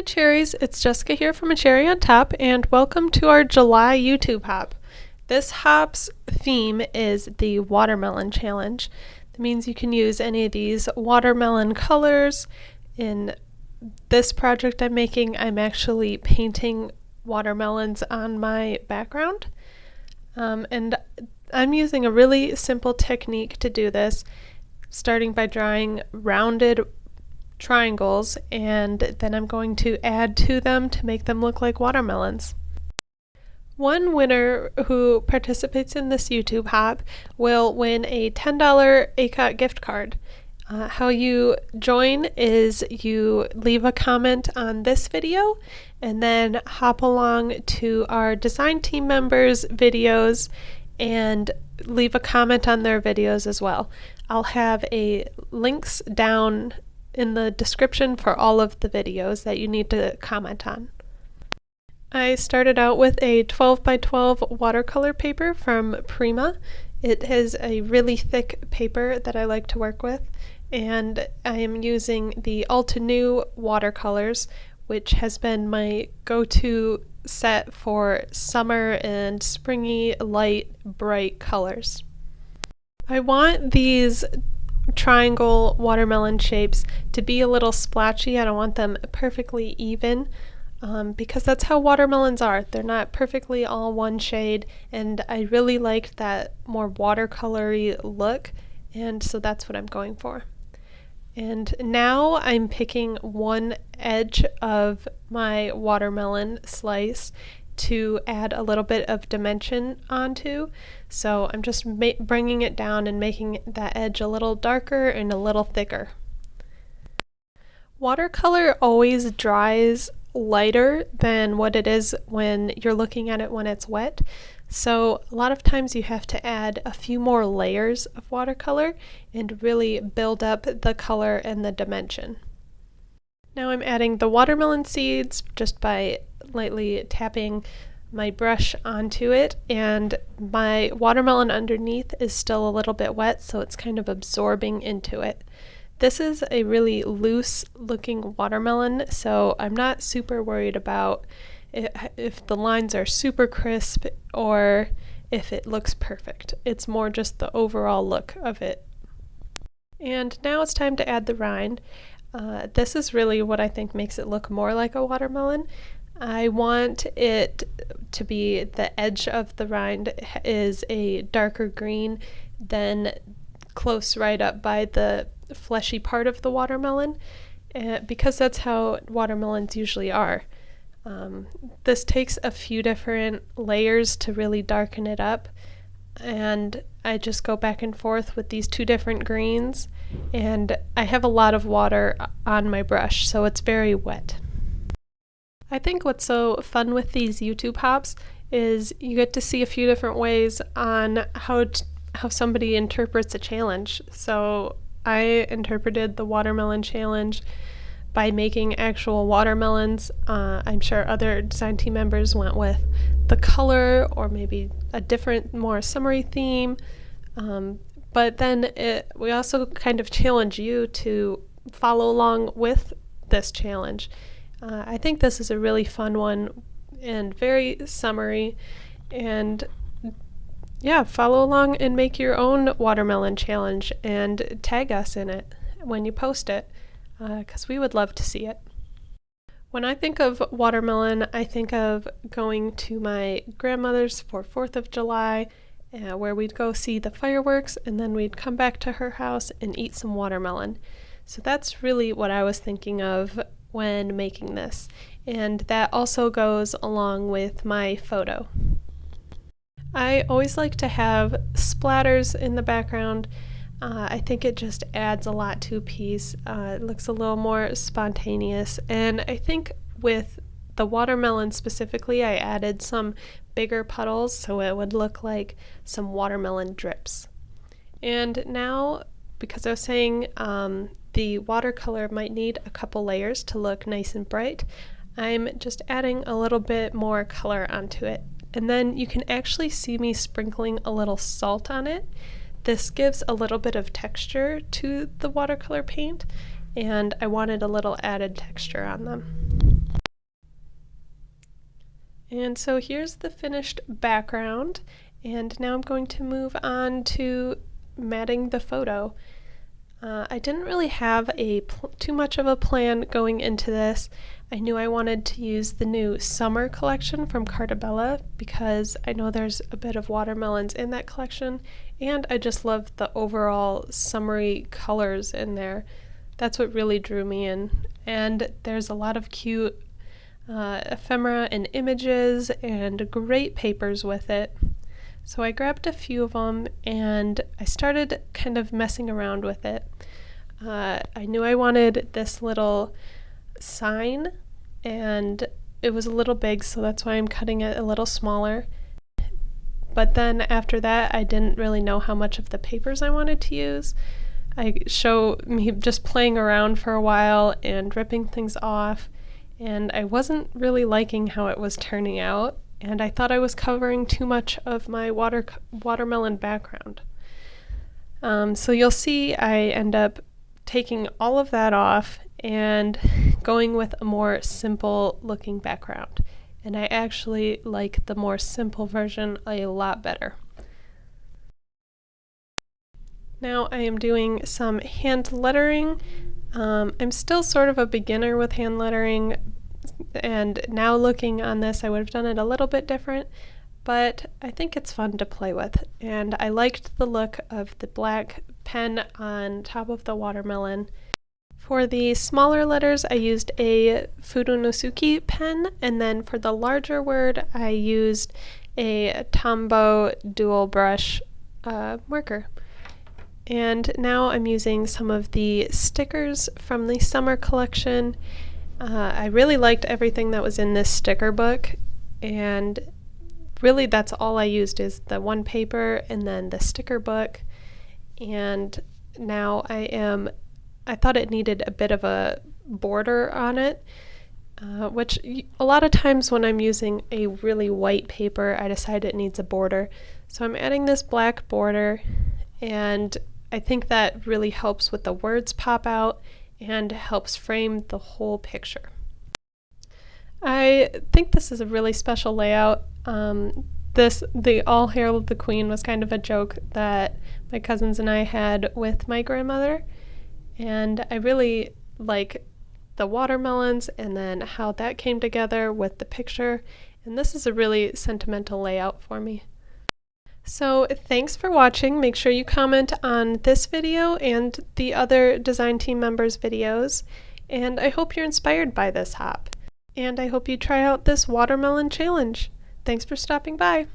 Hi Cherries, it's Jessica here from A Cherry on Top, and welcome to our July YouTube hop. This hop's theme is the Watermelon Challenge. That means you can use any of these watermelon colors. In this project I'm making, I'm actually painting watermelons on my background. And I'm using a really simple technique to do this, starting by drawing rounded triangles, and then I'm going to add to them to make them look like watermelons. One winner who participates in this YouTube hop will win a $10 ACOT gift card. How you join is you leave a comment on this video and then hop along to our design team members' videos and leave a comment on their videos as well. I'll have links down in the description for all of the videos that you need to comment on. I started out with a 12 by 12 watercolor paper from Prima. It is a really thick paper that I like to work with, and I am using the Altenew watercolors, which has been my go-to set for summer and springy, light, bright colors. I want these triangle watermelon shapes to be a little splotchy. I don't want them perfectly even because that's how watermelons are. They're not perfectly all one shade, and I really liked that more watercolory look, and so that's what I'm going for. And now I'm picking one edge of my watermelon slice to add a little bit of dimension onto. So I'm just bringing it down and making that edge a little darker and a little thicker. Watercolor always dries lighter than what it is when you're looking at it when it's wet. So a lot of times you have to add a few more layers of watercolor and really build up the color and the dimension. Now I'm adding the watermelon seeds just by lightly tapping my brush onto it, and my watermelon underneath is still a little bit wet, so it's kind of absorbing into it. This is a really loose looking watermelon, so I'm not super worried about if the lines are super crisp or if it looks perfect. It's more just the overall look of it. And now it's time to add the rind. This is really what I think makes it look more like a watermelon. I want it to be the edge of the rind is a darker green than close right up by the fleshy part of the watermelon, because that's how watermelons usually are. This takes a few different layers to really darken it up, and I just go back and forth with these two different greens, and I have a lot of water on my brush, so it's very wet. I think what's so fun with these YouTube hops is you get to see a few different ways on how somebody interprets a challenge. So I interpreted the watermelon challenge by making actual watermelons. I'm sure other design team members went with the color or maybe a different, more summery theme. But then we also kind of challenge you to follow along with this challenge. I think this is a really fun one and very summery, and yeah, follow along and make your own watermelon challenge and tag us in it when you post it, because we would love to see it. When I think of watermelon, I think of going to my grandmother's for 4th of July, where we'd go see the fireworks and then we'd come back to her house and eat some watermelon. So that's really what I was thinking of when making this, and that also goes along with my photo. I always like to have splatters in the background. I think it just adds a lot to a piece. It looks a little more spontaneous, and I think with the watermelon specifically, I added some bigger puddles so it would look like some watermelon drips. And now, because I was saying the watercolor might need a couple layers to look nice and bright, I'm just adding a little bit more color onto it. And then you can actually see me sprinkling a little salt on it. This gives a little bit of texture to the watercolor paint, and I wanted a little added texture on them. And so here's the finished background, and now I'm going to move on to matting the photo. I didn't really have too much of a plan going into this. I knew I wanted to use the new summer collection from Cartabella because I know there's a bit of watermelons in that collection, and I just love the overall summery colors in there. That's what really drew me in. And there's a lot of cute ephemera and images and great papers with it. So I grabbed a few of them and I started kind of messing around with it. I knew I wanted this little sign, and it was a little big, so that's why I'm cutting it a little smaller. But then after that, I didn't really know how much of the papers I wanted to use. I show me just playing around for a while and ripping things off, and I wasn't really liking how it was turning out, and I thought I was covering too much of my watermelon background. So you'll see I end up taking all of that off and going with a more simple looking background. And I actually like the more simple version a lot better. Now I am doing some hand lettering. I'm still sort of a beginner with hand lettering, and now looking on this I would have done it a little bit different, but I think it's fun to play with, and I liked the look of the black pen on top of the watermelon. For the smaller letters I used a Furunosuke pen, and then for the larger word I used a Tombow dual brush marker. And now I'm using some of the stickers from the summer collection. I really liked everything that was in this sticker book, and really that's all I used is the one paper and then the sticker book. And now I thought it needed a bit of a border on it, which a lot of times when I'm using a really white paper I decide it needs a border. So I'm adding this black border, and I think that really helps with the words pop out and helps frame the whole picture. I think this is a really special layout. The All Hail the Queen was kind of a joke that my cousins and I had with my grandmother, and I really like the watermelons and then how that came together with the picture, and this is a really sentimental layout for me. So thanks for watching. Make sure you comment on this video and the other design team members' videos, and I hope you're inspired by this hop. And I hope you try out this watermelon challenge. Thanks for stopping by.